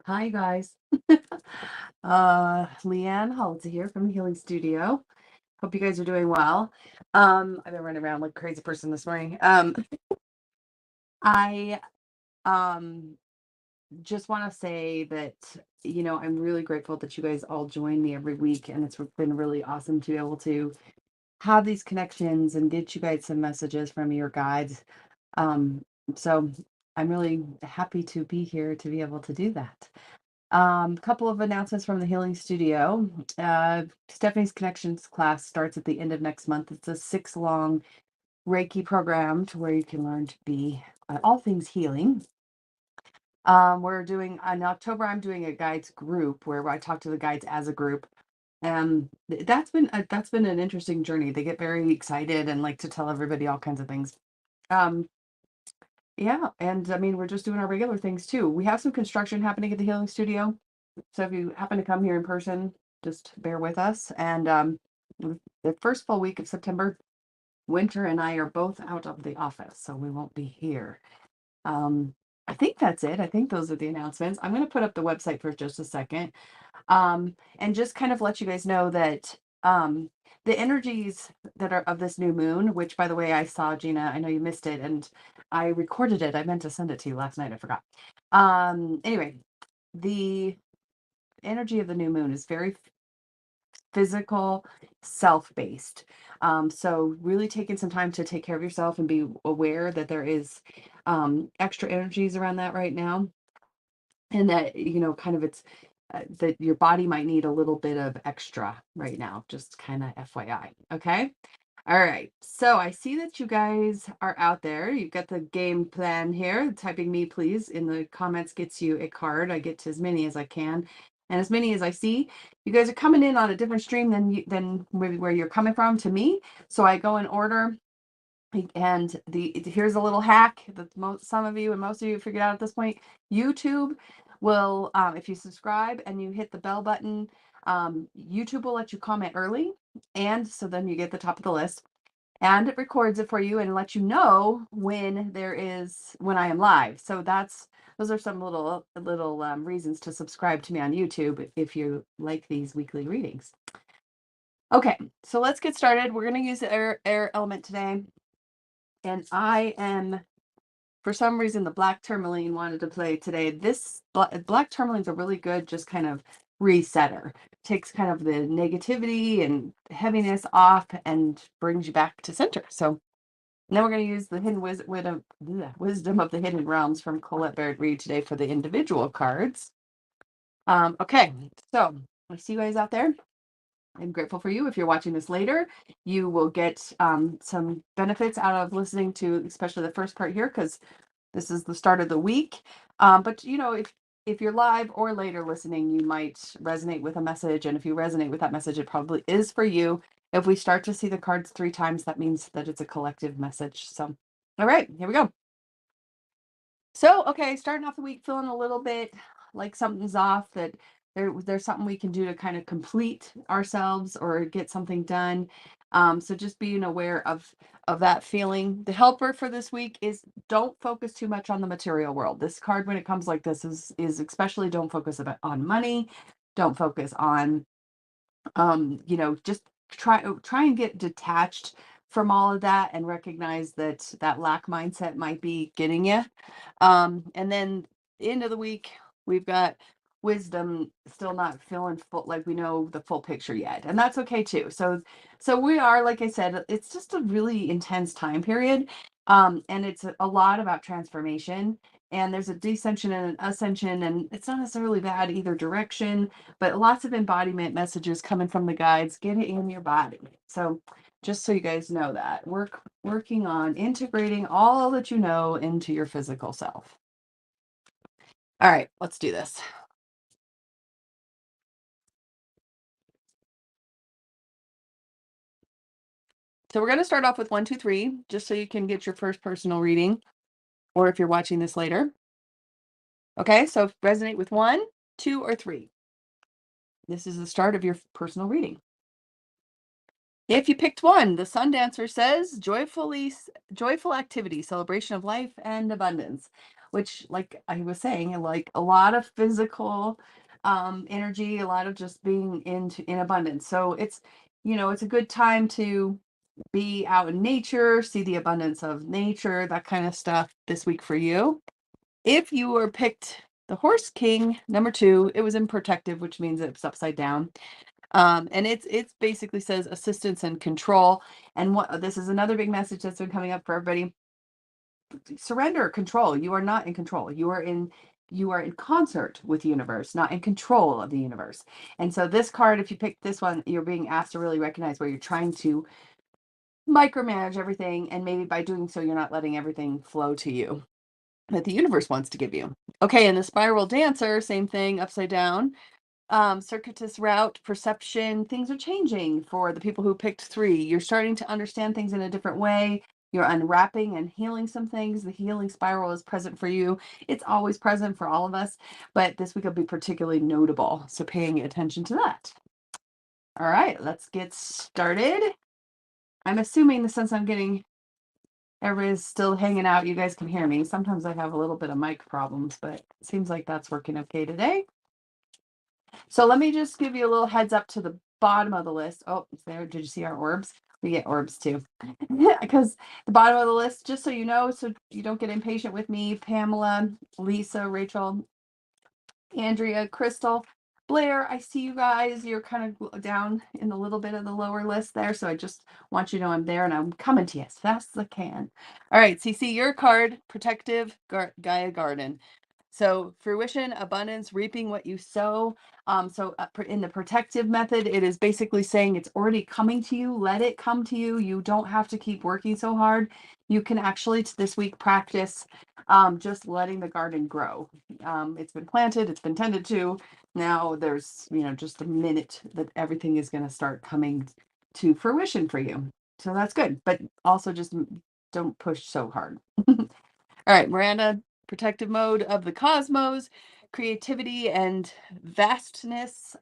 Hi guys. Leanne Holitza here from the Healing Studio. Hope you guys are doing well. I've been running around like a crazy person this morning. I um just want to say that I'm really grateful that you guys all join me every week, and it's been really awesome to be able to have these connections and get you guys some messages from your guides. Um, so I'm really happy to be here to be able to do that. Couple of announcements from the Healing Studio. Stephanie's Connections class starts at the end of next month. It's a 6 long Reiki program to where you can learn to be all things healing. We're doing in October. I'm doing a guides group where I talk to the guides as a group. That's been an interesting journey. They get very excited and like to tell everybody all kinds of things. Um, yeah, and I mean we're just doing our regular things too. We have some construction happening at the Healing Studio. So if you happen to come here in person, just bear with us. And the first full week of September, Winter and I are both out of the office, so we won't be here. Um, I think that's it. I think those are the announcements. I'm going to put up the website for just a second, and just kind of let you guys know that the energies that are of this new moon, which by the way, I saw Gina, I know you missed it, and I recorded it. I meant to send it to you last night. I forgot. Anyway, the energy of the new moon is very physical, self-based. So really taking some time to take care of yourself and be aware that there is extra energies around that right now, and that kind of it's that your body might need a little bit of extra right now. Just kind of FYI. Okay. All right. So I see that you guys are out there. You've got the game plan here. Typing me, please, in the comments gets you a card. I get to as many as I can and as many as I see. You guys are coming in on a different stream than maybe where you're coming from to me. So I go in order. And here's a little hack that some of you and most of you figured out at this point. YouTube will, if you subscribe and you hit the bell button, YouTube will let you comment early, and so then you get the top of the list, and it records it for you and lets you know when I am live. So those are some little reasons to subscribe to me on YouTube if you like these weekly readings. Okay, so let's get started. We're going to use the air element today. And I am, for some reason, the black tourmaline wanted to play today. This black tourmaline's a really good, just kind of resetter. Takes kind of the negativity and heaviness off and brings you back to center. So now we're going to use the hidden wisdom of the hidden realms from Colette Baird Reed today for the individual cards. Okay, so I see you guys out there. I'm grateful for you. If you're watching this later, you will get some benefits out of listening to especially the first part here, because this is the start of the week. But if you're live or later listening, you might resonate with a message. And if you resonate with that message, it probably is for you. If we start to see the cards 3 times, that means that it's a collective message. So, all right, here we go. So, okay, starting off the week feeling a little bit like something's off, that there's something we can do to kind of complete ourselves or get something done. So just being aware of that feeling. The helper for this week is don't focus too much on the material world. This card, when it comes like this, is especially don't focus on money. Don't focus on just try and get detached from all of that and recognize that lack mindset might be getting you. And then end of the week, we've got wisdom still not feeling full, like we know the full picture yet, and that's okay too. So we are, like I said, it's just a really intense time period, and it's a lot about transformation. And there's a descension and an ascension, and it's not necessarily bad either direction, but lots of embodiment messages coming from the guides. Get it in your body. So just so you guys know that working on integrating all that you know into your physical self. All right, let's do this. So we're going to start off with 1, 2, 3, just so you can get your first personal reading, or if you're watching this later. Okay, so resonate with 1, 2, or 3. This is the start of your personal reading. If you picked 1, the Sun Dancer says joyful activity, celebration of life and abundance. which, like I was saying, like a lot of physical energy, a lot of just being in abundance. So it's a good time to be out in nature, see the abundance of nature, that kind of stuff this week for you. If you were picked the horse king, number two, it was in protective, which means it's upside down. And it's basically says assistance and control. And what this is another big message that's been coming up for everybody. Surrender control. You are not in control. You are in concert with the universe, not in control of the universe. And so this card, if you pick this one, you're being asked to really recognize where you're trying to micromanage everything, and maybe by doing so, you're not letting everything flow to you that the universe wants to give you. Okay, and the spiral dancer, same thing, upside down. Circuitous route, perception, things are changing for the people who picked three. You're starting to understand things in a different way. You're unwrapping and healing some things. The healing spiral is present for you. It's always present for all of us, but this week will be particularly notable. So paying attention to that. All right, let's get started. I'm assuming the sense I'm getting everybody's still hanging out. You guys can hear me. Sometimes I have a little bit of mic problems, but it seems like that's working okay today. So let me just give you a little heads up to the bottom of the list. Oh, it's there. Did you see our orbs? We get orbs too. Because the bottom of the list, just so you know, so you don't get impatient with me, Pamela, Lisa, Rachel, Andrea, Crystal, Blair, I see you guys. You're kind of down in a little bit of the lower list there. So I just want you to know I'm there and I'm coming to you as fast as I can. All right, CC, your card, Protective Gaia Garden. So fruition, abundance, reaping what you sow. In the protective method, it is basically saying it's already coming to you. Let it come to you. You don't have to keep working so hard. You can actually this week practice just letting the garden grow. It's been planted, it's been tended to. Now there's, just a minute that everything is going to start coming to fruition for you. So that's good. But also just don't push so hard. All right, Miranda, protective mode of the cosmos, creativity and vastness.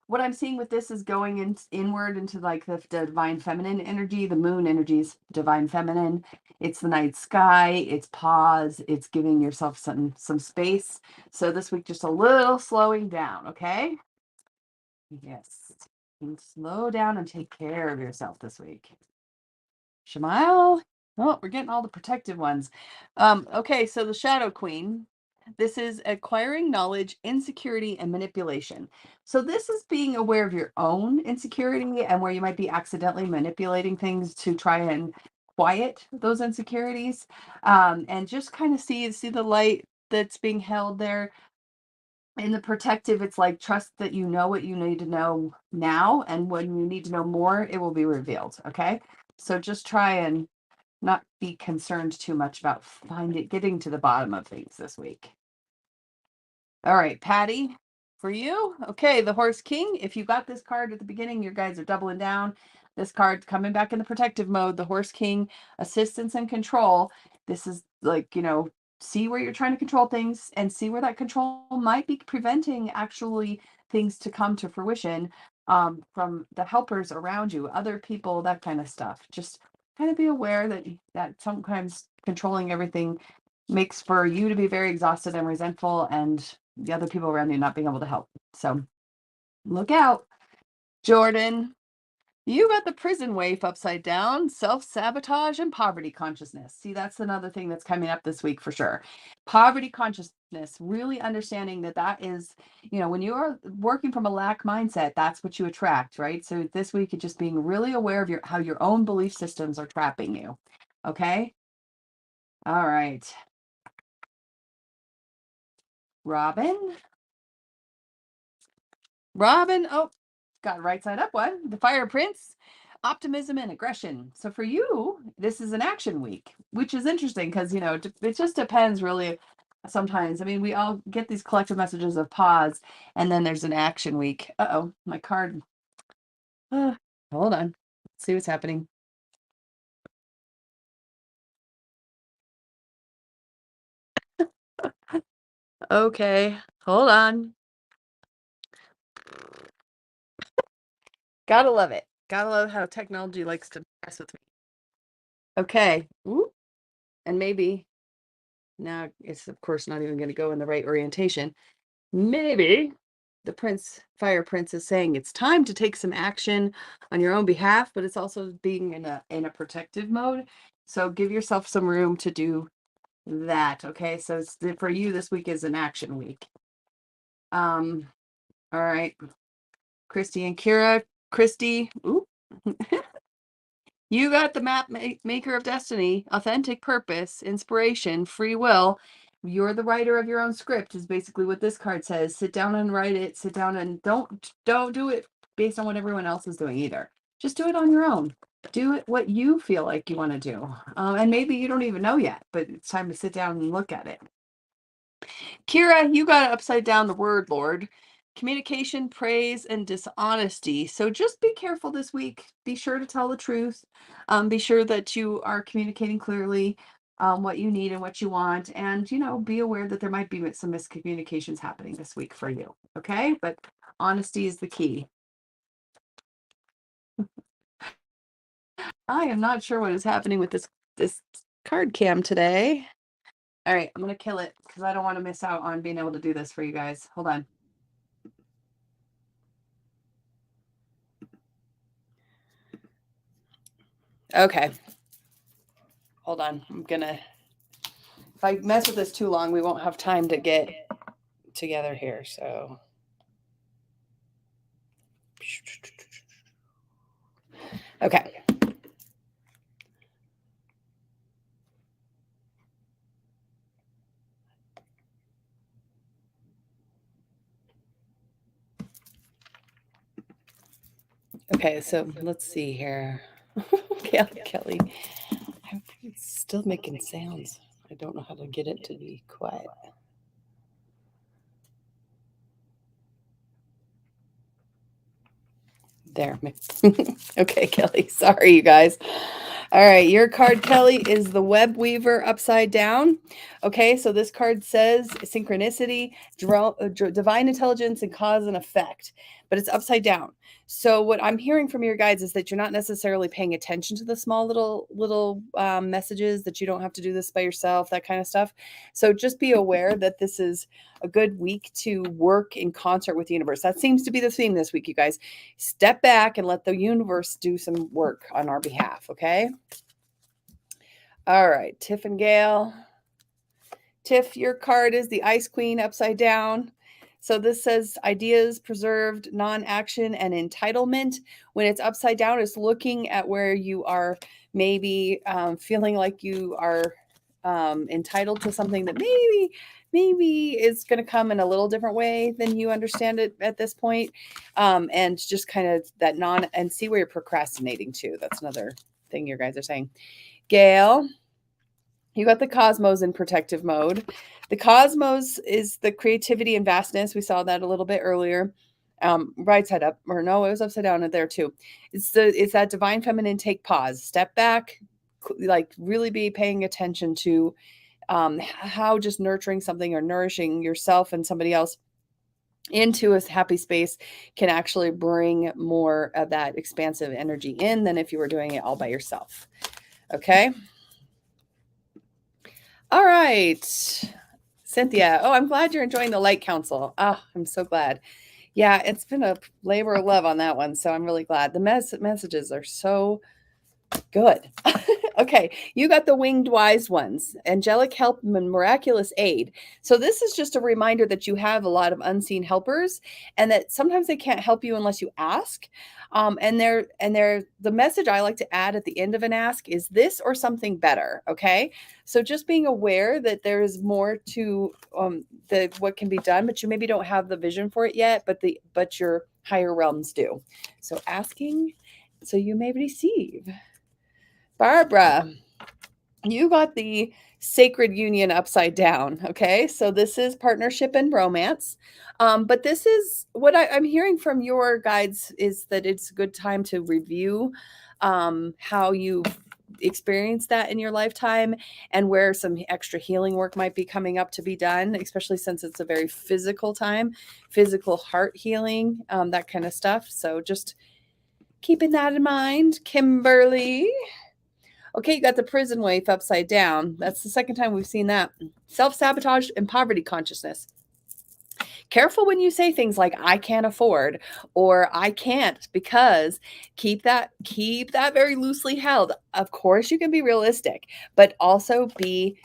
What I'm seeing with this is going inward into like the divine feminine energy. The moon energy is divine feminine. It's the night sky. It's pause. It's giving yourself some space. So this week, just a little slowing down. Okay. Yes. And slow down and take care of yourself this week. Shemile. Oh, we're getting all the protective ones. Okay, so the Shadow Queen. This is acquiring knowledge, insecurity, and manipulation. So this is being aware of your own insecurity and where you might be accidentally manipulating things to try and quiet those insecurities. And just kind of see the light that's being held there. In the protective, it's like trust that you know what you need to know now, and when you need to know more, it will be revealed. Okay. So just try and not be concerned too much about getting to the bottom of things this week. All right, Patty, for you. Okay, the Horse King. If you got this card at the beginning, your guys are doubling down. This card coming back in the protective mode, the Horse King, assistance and control. This is like, see where you're trying to control things and see where that control might be preventing actually things to come to fruition from the helpers around you, other people, that kind of stuff. Just kind of be aware that sometimes controlling everything makes for you to be very exhausted and resentful, and the other people around you not being able to help. So look out. Jordan, you got the prison waif upside down, self-sabotage and poverty consciousness. See, that's another thing that's coming up this week for sure. Poverty consciousness, really understanding that is, when you are working from a lack mindset, that's what you attract, right? So this week, it's just being really aware of how your own belief systems are trapping you. Okay. All right. Robin. Oh, got right side up one. The Fire Prince, optimism and aggression. So for you, this is an action week, which is interesting because, it just depends really sometimes. I mean, we all get these collective messages of pause, and then there's an action week. Uh-oh, my card. Hold on. Let's see what's happening. Okay, hold on. Gotta love it. Gotta love how technology likes to mess with me. Okay. Ooh. And maybe Now it's of course not even going to go in the right orientation. Maybe the fire prince is saying it's time to take some action on your own behalf, but it's also being in a protective mode. So give yourself some room to do that. Okay. So for you, this week is an action week. All right. Christy and Kira. Christy, ooh. You got the map maker of destiny, authentic purpose, inspiration, free will. You're the writer of your own script is basically what this card says. Sit down and write it. Sit down and don't do it based on what everyone else is doing either. Just do it on your own. Do it what you feel like you want to do. And maybe you don't even know yet, but it's time to sit down and look at it. Kira, you got upside down the word Lord. Communication, praise, and dishonesty. So just be careful this week. Be sure to tell the truth. Be sure that you are communicating clearly what you need and what you want. And, be aware that there might be some miscommunications happening this week for you. Okay? But honesty is the key. I am not sure what is happening with this card cam today. All right, I'm going to kill it because I don't want to miss out on being able to do this for you guys. Hold on. Okay. Hold on. If I mess with this too long, we won't have time to get together here. So. Okay. Okay, so let's see here. Kelly, it's still making sounds. I don't know how to get it to be quiet. There. Okay, Kelly. Sorry, you guys. All right, your card, Kelly, is the Web Weaver upside down. Okay, so this card says synchronicity, divine intelligence, and cause and effect, but it's upside down. So what I'm hearing from your guides is that you're not necessarily paying attention to the small little messages, that you don't have to do this by yourself, that kind of stuff. So just be aware that this is a good week to work in concert with the universe. That seems to be the theme this week, you guys. Step back and let the universe do some work on our behalf, okay? All right, Tiff and Gail. Tiff, your card is the Ice Queen upside down. So this says ideas preserved, non-action, and entitlement. When it's upside down, it's looking at where you are maybe feeling like you are entitled to something that maybe is going to come in a little different way than you understand it at this point. And just kind of that and see where you're procrastinating too. That's another thing your guys are saying. Gail, you got the cosmos in protective mode. The cosmos is the creativity and vastness. We saw that a little bit earlier. Right side up, or no, it was upside down there too. It's that divine feminine take pause, step back, like really be paying attention to how just nurturing something or nourishing yourself and somebody else into a happy space can actually bring more of that expansive energy in than if you were doing it all by yourself. Okay. All right, Cynthia. Oh, I'm glad you're enjoying the Light Council. Oh, I'm so glad. Yeah, it's been a labor of love on that one. So I'm really glad. The messages are so good. Okay, you got the winged wise ones, angelic help and miraculous aid. So this is just a reminder that you have a lot of unseen helpers, and that sometimes they can't help you unless you ask. And the message I like to add at the end of an ask is this or something better. Okay, so just being aware that there is more to what can be done, but you maybe don't have the vision for it yet, but your higher realms do. So asking so you may receive. Barbara, you got the sacred union upside down. Okay. So this is partnership and romance. But this is what I'm hearing from your guides is that it's a good time to review how you experienced that in your lifetime and where some extra healing work might be coming up to be done, especially since it's a very physical time, physical heart healing, that kind of stuff. So just keeping that in mind. Kimberly. Okay, you got the prison wave upside down. That's the second time we've seen that. Self-sabotage and poverty consciousness. Careful when you say things like I can't afford or I can't, because keep that very loosely held. Of course you can be realistic, but also be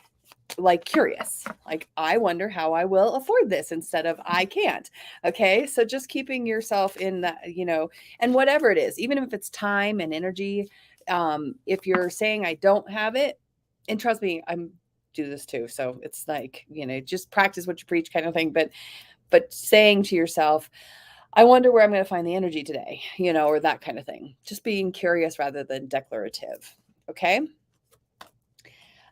like curious, like I wonder how I will afford this instead of I can't. Okay, so just keeping yourself in that, and whatever it is, even if it's time and energy, if you're saying I don't have it, and trust me, I'm do this too, so it's like, just practice what you preach kind of thing, but saying to yourself, I wonder where I'm going to find the energy today, or that kind of thing. Just being curious rather than declarative. Okay.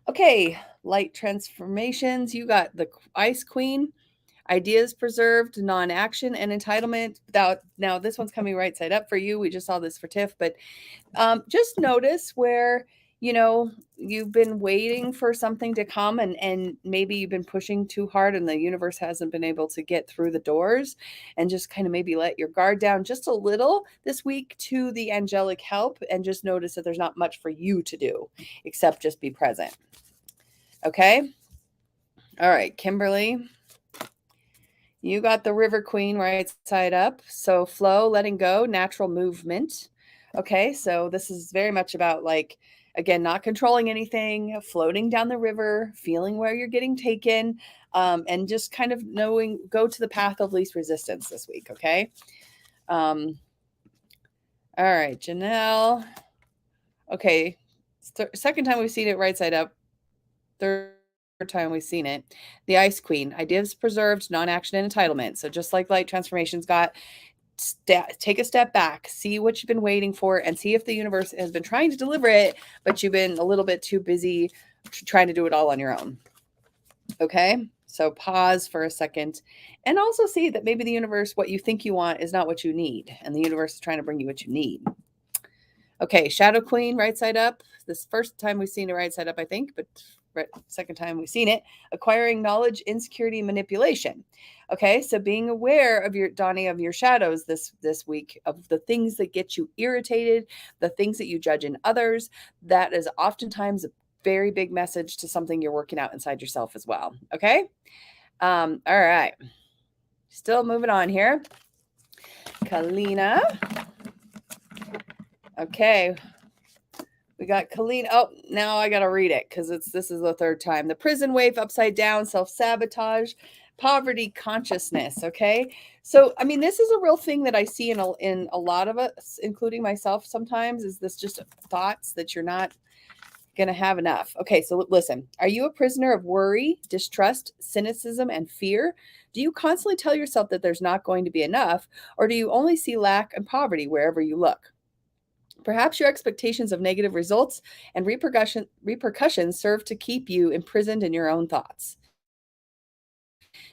Okay, light transformations. You got the Ice Queen, ideas preserved, non-action, and entitlement. Now this one's coming right side up for you. We just saw this for Tiff, but just notice where you've been waiting for something to come, and maybe you've been pushing too hard and the universe hasn't been able to get through the doors, and just kind of maybe let your guard down just a little this week to the angelic help, and just notice that there's not much for you to do except just be present. Okay. All right, Kimberly, you got the River Queen right side up. So flow, letting go, natural movement. Okay, so this is very much about, like, again, not controlling anything, floating down the river, feeling where you're getting taken, and just kind of knowing, go to the path of least resistance this week. Okay. All right, Janelle. Okay, second time we've seen it right side up. Third time we've seen it. The Ice Queen, ideas preserved, non-action, and entitlement. So just like light transformations got, take a step back, see what you've been waiting for, and see if the universe has been trying to deliver it, but you've been a little bit too busy trying to do it all on your own. Okay, so pause for a second, and also see that maybe the universe, what you think you want is not what you need, and the universe is trying to bring you what you need. Okay, Shadow Queen, right side up. This first time we've seen it right side up, I think, but second time we've seen it. Acquiring knowledge, insecurity, manipulation. Okay, so being aware of your, Donnie, of your shadows this week, of the things that get you irritated, the things that you judge in others. That is oftentimes a very big message to something you're working out inside yourself as well. Okay. All right. Still moving on here. Kalina. Okay. We got Colleen. Oh, now I got to read it because this is the third time. The prison wave upside down, self-sabotage, poverty consciousness. Okay. So, I mean, this is a real thing that I see in a lot of us, including myself sometimes, is this just thoughts that you're not going to have enough. Okay. So listen, are you a prisoner of worry, distrust, cynicism, and fear? Do you constantly tell yourself that there's not going to be enough, or do you only see lack and poverty wherever you look? Perhaps your expectations of negative results and repercussions serve to keep you imprisoned in your own thoughts.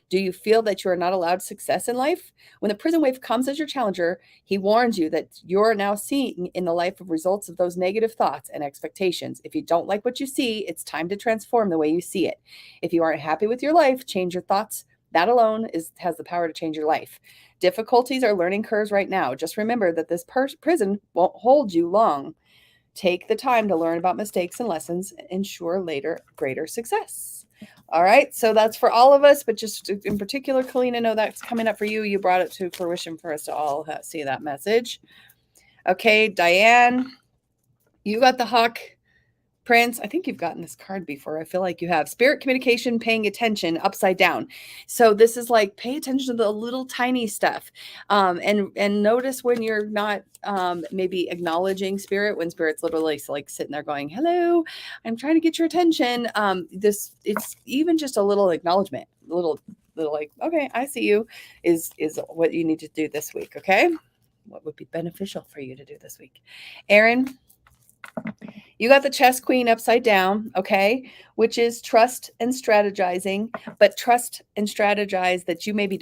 Do you feel that you are not allowed success in life? When the prison wave comes as your challenger, he warns you that you're now seeing in the life of results of those negative thoughts and expectations. If you don't like what you see, it's time to transform the way you see it. If you aren't happy with your life, change your thoughts. That alone has the power to change your life. Difficulties are learning curves right now. Just remember that this prison won't hold you long. Take the time to learn about mistakes and lessons and ensure later greater success. All right, so that's for all of us, but just in particular, Colleen, I know that's coming up for you. You brought it to fruition for us to all see that message. Okay, Diane, you got the Hawk Prince. I think you've gotten this card before. I feel like you have. Spirit communication, paying attention, upside down. So this is like, pay attention to the little tiny stuff, and notice when you're not maybe acknowledging spirit, when spirit's literally like sitting there going, "Hello, I'm trying to get your attention." It's even just a little acknowledgement, little like, "Okay, I see you," is what you need to do this week. Okay, what would be beneficial for you to do this week, Aaron? You got the chess queen upside down, okay, which is trust and strategizing, but trust and strategize that you maybe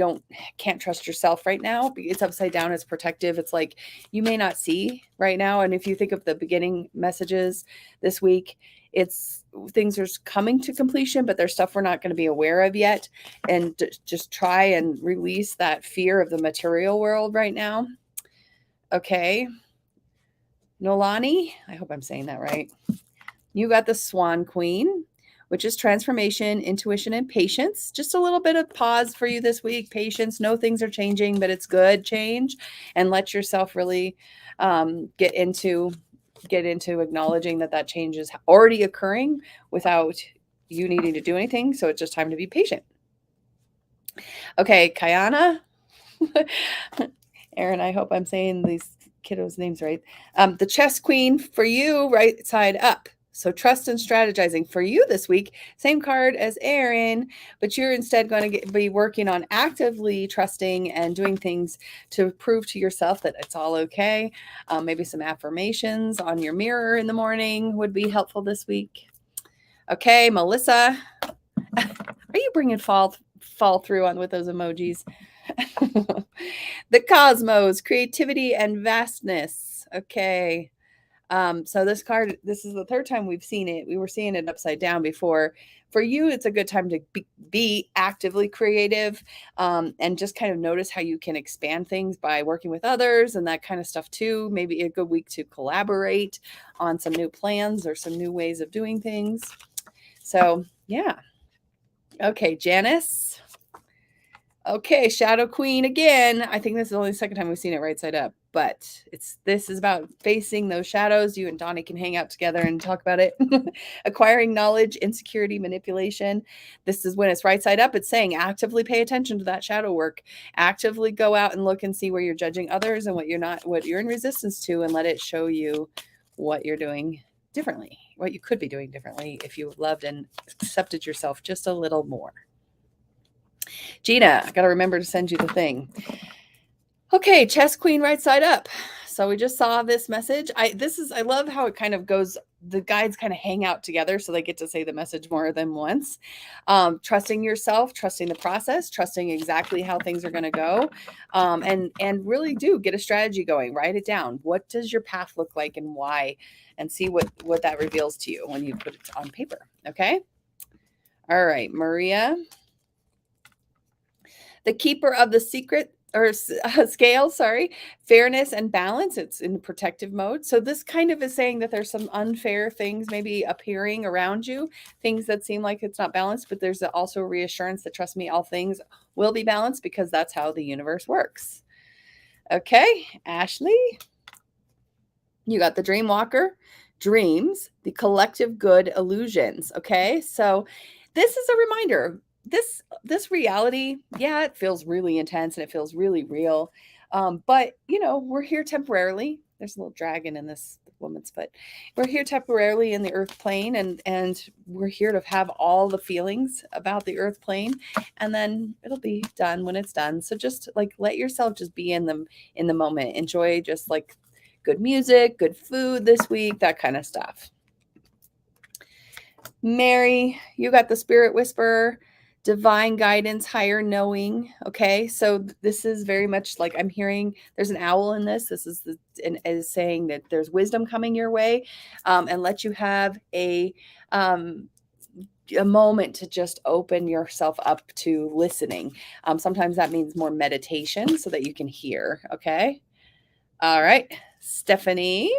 can't trust yourself right now. It's upside down, it's protective. It's like you may not see right now. And if you think of the beginning messages this week, it's things are coming to completion, but there's stuff we're not going to be aware of yet. And just try and release that fear of the material world right now. Okay. Nolani, I hope I'm saying that right. You got the Swan Queen, which is transformation, intuition, and patience. Just a little bit of pause for you this week. Patience. Know things are changing, but it's good change, and let yourself really get into acknowledging that change is already occurring without you needing to do anything. So it's just time to be patient. Okay, Kayana. Aaron, I hope I'm saying these kiddos' names right. The Chess Queen for you, right side up. So trust and strategizing for you this week. Same card as Aaron, but you're instead going to be working on actively trusting and doing things to prove to yourself that it's all okay. Maybe some affirmations on your mirror in the morning would be helpful this week. Okay, Melissa, are you bringing fall through on with those emojis? The cosmos, creativity and vastness. Okay. So this card, this is the third time we've seen it. We were seeing it upside down before. For you, it's a good time to be actively creative, and just kind of notice how you can expand things by working with others and that kind of stuff too. Maybe a good week to collaborate on some new plans or some new ways of doing things. So yeah. Okay, Janice. Okay, Shadow Queen again. I think this is only the second time we've seen it right side up, but this is about facing those shadows. You and Donnie can hang out together and talk about it. Acquiring knowledge, insecurity, manipulation. This is when it's right side up. It's saying actively pay attention to that shadow work. Actively go out and look and see where you're judging others and what you're in resistance to, and let it show you what you're doing differently, what you could be doing differently if you loved and accepted yourself just a little more. Gina, I got to remember to send you the thing. Okay, Chess Queen right side up. So we just saw this message. I love how it kind of goes, the guides kind of hang out together so they get to say the message more than once. Trusting yourself, trusting the process, trusting exactly how things are going to go. And really do get a strategy going. Write it down. What does your path look like and why? And see what that reveals to you when you put it on paper. Okay? All right, Maria. The keeper of the secret or scale, sorry, fairness and balance. It's in protective mode. So this kind of is saying that there's some unfair things maybe appearing around you, things that seem like it's not balanced, but there's also reassurance that trust me, all things will be balanced because that's how the universe works. Okay, Ashley, you got the Dream Walker, dreams, the collective good illusions. Okay, so this is a reminder. This reality, yeah, it feels really intense and it feels really real. But we're here temporarily. There's a little dragon in this woman's foot. We're here temporarily in the earth plane, and we're here to have all the feelings about the earth plane, and then it'll be done when it's done. So just like let yourself just be in the moment. Enjoy just like good music, good food this week, that kind of stuff. Mary, you got the Spirit Whisperer, divine guidance, higher knowing. Okay, so this is very much like I'm hearing there's an owl in this. This is is saying that there's wisdom coming your way, and let you have a moment to just open yourself up to listening. Sometimes that means more meditation so that you can hear. Okay. All right, Stephanie.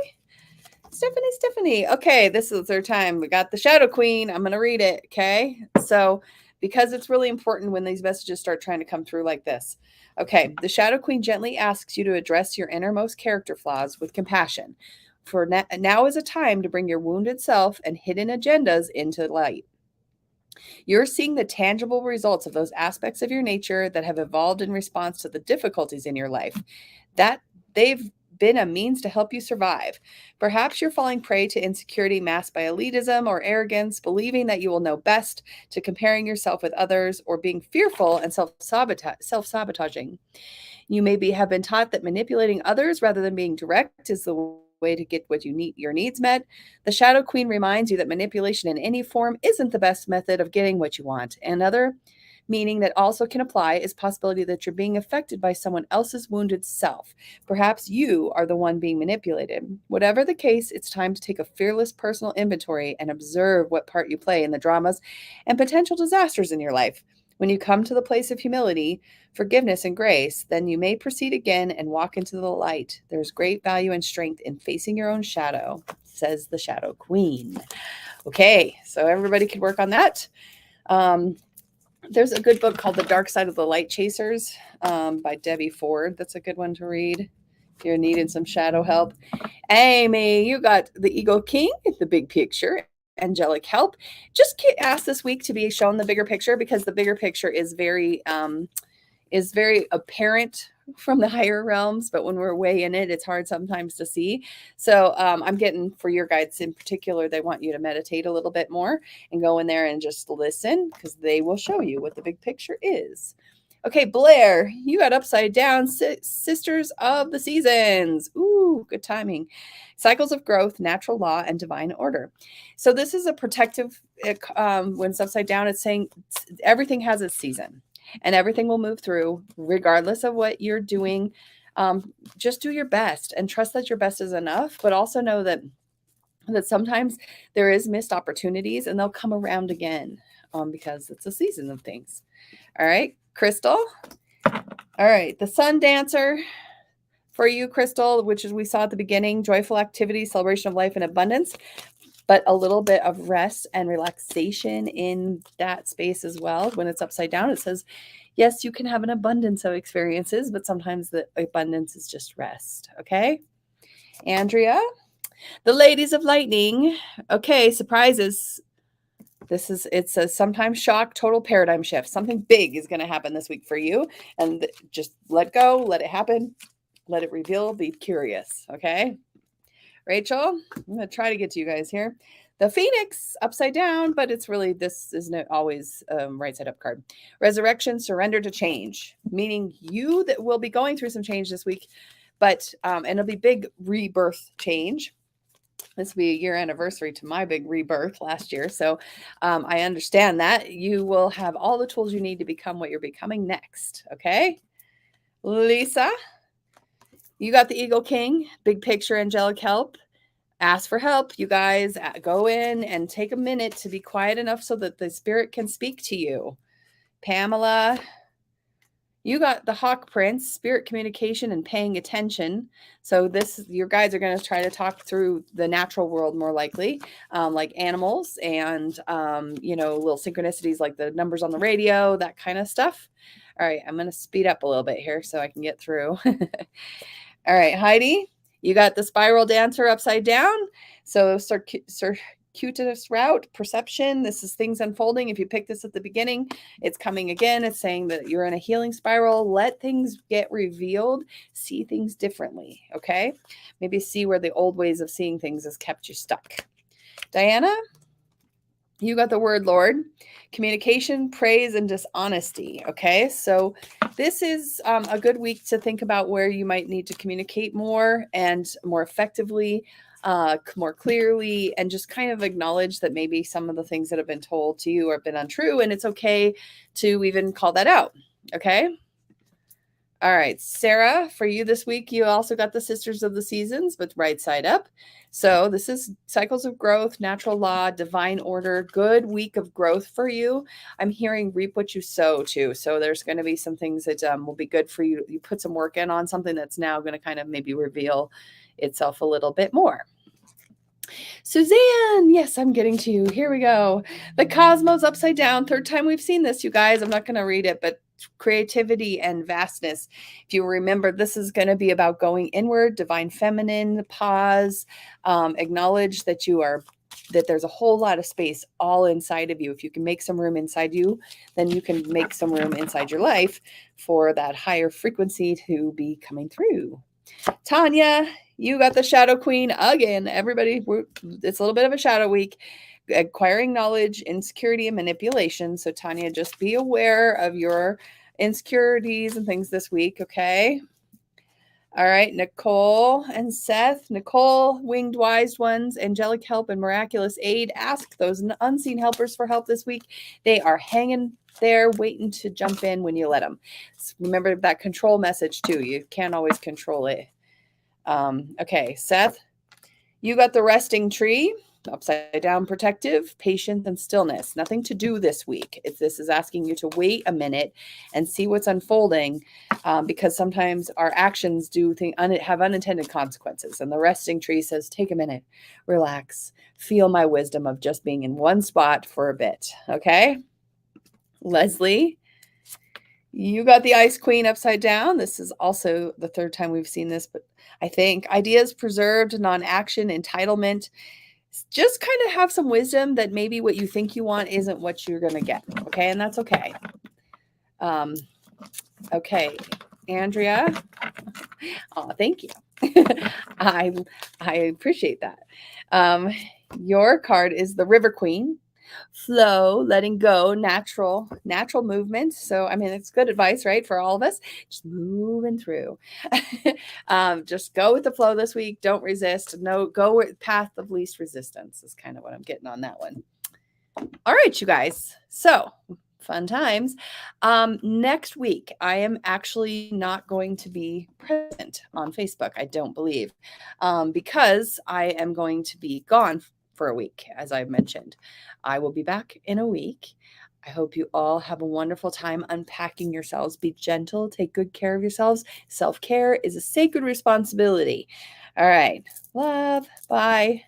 Okay, this is the third time. We got the Shadow Queen. I'm going to read it. Okay. So, because it's really important when these messages start trying to come through like this. Okay. The Shadow Queen gently asks you to address your innermost character flaws with compassion. For now is a time to bring your wounded self and hidden agendas into light. You're seeing the tangible results of those aspects of your nature that have evolved in response to the difficulties in your life. That they've been a means to help you survive. Perhaps you're falling prey to insecurity masked by elitism or arrogance, believing that you will know best, to comparing yourself with others, or being fearful and self-sabotaging. You have been taught that manipulating others rather than being direct is the way to get what you need, your needs met. The Shadow Queen reminds you that manipulation in any form isn't the best method of getting what you want. Another meaning that also can apply is possibility that you're being affected by someone else's wounded self. Perhaps you are the one being manipulated. Whatever the case, it's time to take a fearless personal inventory and observe what part you play in the dramas and potential disasters in your life. When you come to the place of humility, forgiveness, and grace, then you may proceed again and walk into the light. There's great value and strength in facing your own shadow, says the Shadow Queen. Okay, so everybody could work on that. There's a good book called The Dark Side of the Light Chasers by Debbie Ford. That's a good one to read if you're needing some shadow help. Amy, you got the Eagle King, the big picture, angelic help. Just ask this week to be shown the bigger picture, because the bigger picture is very apparent from the higher realms, but when we're way in it, it's hard sometimes to see. So I'm getting, for your guides in particular, they want you to meditate a little bit more and go in there and just listen, because they will show you what the big picture is. Okay, Blair, you got upside down, Sisters of the Seasons. Ooh, good timing. Cycles of growth, natural law, and divine order. So this is a protective, when it's upside down, it's saying everything has its season. And everything will move through regardless of what you're doing. Just do your best and trust that your best is enough, but also know that sometimes there is missed opportunities and they'll come around again because it's a season of things. All right, Crystal. All right, the Sun Dancer for you, Crystal, which is we saw at the beginning, joyful activity, celebration of life and abundance, but a little bit of rest and relaxation in that space as well. When it's upside down, it says, yes, you can have an abundance of experiences, but sometimes the abundance is just rest. Okay. Andrea, the Ladies of Lightning. Okay. Surprises. It says sometimes shock, total paradigm shift. Something big is going to happen this week for you. And just let go, let it happen, let it reveal, be curious. Okay. Rachel, I'm going to try to get to you guys here. The Phoenix, upside down, but it's really, this isn't always right side up card. Resurrection, surrender to change, meaning you that will be going through some change this week, but, and it'll be big rebirth change. This will be a year anniversary to my big rebirth last year. So I understand that you will have all the tools you need to become what you're becoming next. Okay. Lisa, you got the Eagle King, big picture, angelic help. Ask for help, you guys. Go in and take a minute to be quiet enough so that the spirit can speak to you. Pamela, you got the Hawk Prince, spirit communication and paying attention. So your guides are going to try to talk through the natural world more likely, like animals and, little synchronicities like the numbers on the radio, that kind of stuff. All right, I'm going to speed up a little bit here so I can get through. All right, Heidi, you got the Spiral Dancer upside down. So circuitous route, perception. This is things unfolding. If you pick this at the beginning, it's coming again. It's saying that you're in a healing spiral. Let things get revealed. See things differently, okay? Maybe see where the old ways of seeing things has kept you stuck. Diana, you got the word Lord, communication, praise, and dishonesty. Okay, so this is a good week to think about where you might need to communicate more and more effectively, more clearly, and just kind of acknowledge that maybe some of the things that have been told to you have been untrue, and it's okay to even call that out. Okay. All right, Sarah, for you this week, you also got the Sisters of the Seasons, but right side up. So this is cycles of growth, natural law, divine order, good week of growth for you. I'm hearing reap what you sow too. So there's going to be some things that will be good for you. You put some work in on something that's now going to kind of maybe reveal itself a little bit more. Suzanne, yes, I'm getting to you. Here we go. The Cosmos upside down. Third time we've seen this, you guys. I'm not going to read it, but creativity and vastness. If you remember, this is going to be about going inward, divine feminine, pause, acknowledge that there's a whole lot of space all inside of you. If you can make some room inside you, then you can make some room inside your life for that higher frequency to be coming through. Tanya, you got the Shadow Queen again. Everybody, it's a little bit of a shadow week. Acquiring knowledge, insecurity, and manipulation. So Tanya, just be aware of your insecurities and things this week, okay? All right, Nicole and Seth. Nicole, winged wise ones, angelic help, and miraculous aid. Ask those unseen helpers for help this week. They are hanging there waiting to jump in when you let them. So remember that control message too. You can't always control it. Okay, Seth, you got the resting tree. upside down, protective, patience, and stillness. Nothing to do this week. This is asking you to wait a minute and see what's unfolding, because sometimes our actions have unintended consequences. And the resting tree says, take a minute, relax, feel my wisdom of just being in one spot for a bit. Okay. Leslie, you got the Ice Queen upside down. This is also the third time we've seen this, but I think ideas preserved, non-action, entitlement. Just kind of have some wisdom that maybe what you think you want isn't what you're going to get. Okay. And that's okay. Okay. Andrea. Oh, thank you. I appreciate that. Your card is the River Queen. Flow, letting go, natural movement. So, I mean, it's good advice, right? For all of us, just moving through. Just go with the flow this week. Don't resist. No, go with path of least resistance is kind of what I'm getting on that one. All right, you guys. So fun times. Next week, I am actually not going to be present on Facebook, I don't believe, because I am going to be gone for a week, as I've mentioned. I will be back in a week. I hope you all have a wonderful time unpacking yourselves. Be gentle, take good care of yourselves. Self-care is a sacred responsibility. All right. Love. Bye.